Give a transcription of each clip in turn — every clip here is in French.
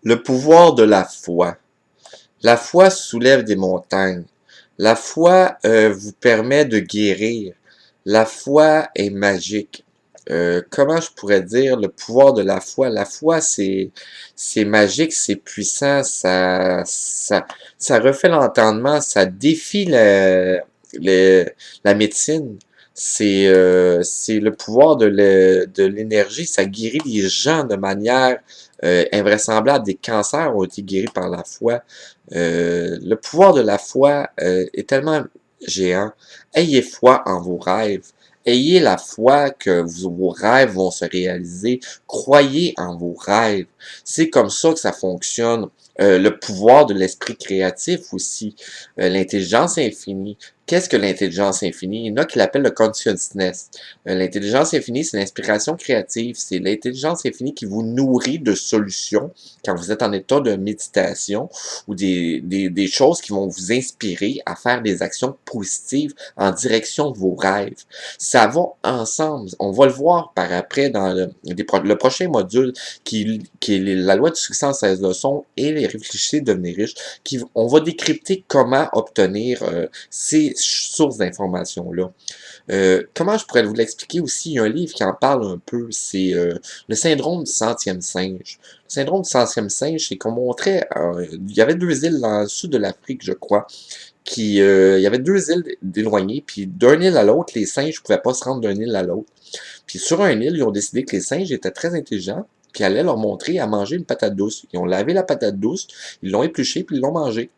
Le pouvoir de la foi. La foi soulève des montagnes. La foi vous permet de guérir. La foi est magique. Comment je pourrais dire le pouvoir de la foi? La foi, c'est magique, c'est puissant, ça refait l'entendement, ça défie la médecine. C'est le pouvoir de l'énergie, ça guérit les gens de manière invraisemblable. Des cancers ont été guéris par la foi. Le pouvoir de la foi est tellement géant. Ayez foi en vos rêves. Ayez la foi que vos rêves vont se réaliser. Croyez en vos rêves. C'est comme ça que ça fonctionne. Le pouvoir de l'esprit créatif aussi. L'intelligence infinie. Qu'est-ce que l'intelligence infinie? Il y en a qui l'appellent le consciousness. L'intelligence infinie, c'est l'inspiration créative. C'est l'intelligence infinie qui vous nourrit de solutions quand vous êtes en état de méditation ou des choses qui vont vous inspirer à faire des actions positives en direction de vos rêves. Ça va ensemble. On va le voir par après dans le prochain module qui est la loi du succès en 16 leçons et les réfléchissez devenir riches. On va décrypter comment obtenir ces sources d'informations-là. Comment je pourrais vous l'expliquer aussi? Il y a un livre qui en parle un peu, c'est le syndrome du centième singe. Le syndrome du centième singe, c'est qu'on montrait, il y avait deux îles dans le sud de l'Afrique, je crois, il y avait deux îles éloignées, puis d'un île à l'autre, les singes ne pouvaient pas se rendre d'un île à l'autre. Puis sur un île, ils ont décidé que les singes étaient très intelligents, puis allaient leur montrer à manger une patate douce. Ils ont lavé la patate douce, ils l'ont épluchée, puis ils l'ont mangée.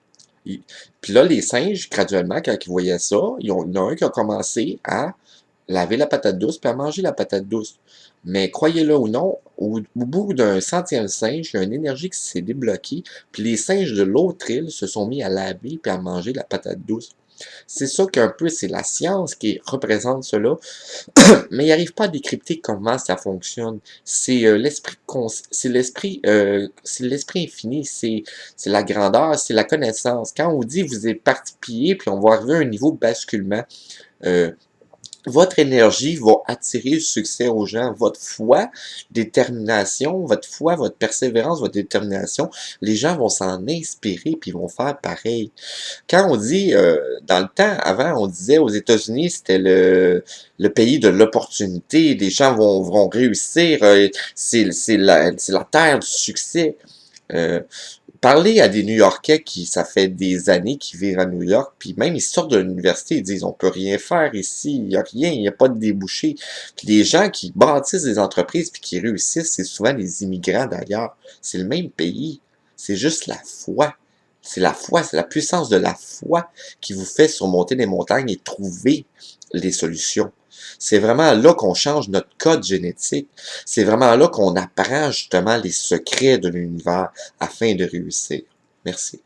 Puis là, les singes, graduellement, quand ils voyaient ça, il y en a un qui a commencé à laver la patate douce puis à manger la patate douce. Mais croyez-le ou non, au bout d'un centième singe, il y a une énergie qui s'est débloquée, puis les singes de l'autre île se sont mis à laver puis à manger la patate douce. C'est ça qu'un peu, c'est la science qui représente cela, mais il n'arrive pas à décrypter comment ça fonctionne. C'est l'esprit infini, c'est la grandeur, c'est la connaissance. Quand on dit vous êtes parti puis on va arriver à un niveau de basculement, euh, votre énergie va attirer le succès aux gens. Votre foi, détermination, votre foi, votre persévérance, votre détermination, les gens vont s'en inspirer puis vont faire pareil. Quand on dit, dans le temps, avant, on disait aux États-Unis, c'était le pays de l'opportunité, les gens vont réussir, c'est la terre du succès. Euh, Parler à des New-Yorkais qui, ça fait des années qu'ils vivent à New York, puis même ils sortent de l'université, ils disent on peut rien faire ici, il n'y a rien, il n'y a pas de débouché. Puis les gens qui bâtissent des entreprises puis qui réussissent, c'est souvent des immigrants d'ailleurs. C'est le même pays. C'est juste la foi. C'est la foi, c'est la puissance de la foi qui vous fait surmonter les montagnes et trouver les solutions. C'est vraiment là qu'on change notre code génétique. C'est vraiment là qu'on apprend justement les secrets de l'univers afin de réussir. Merci.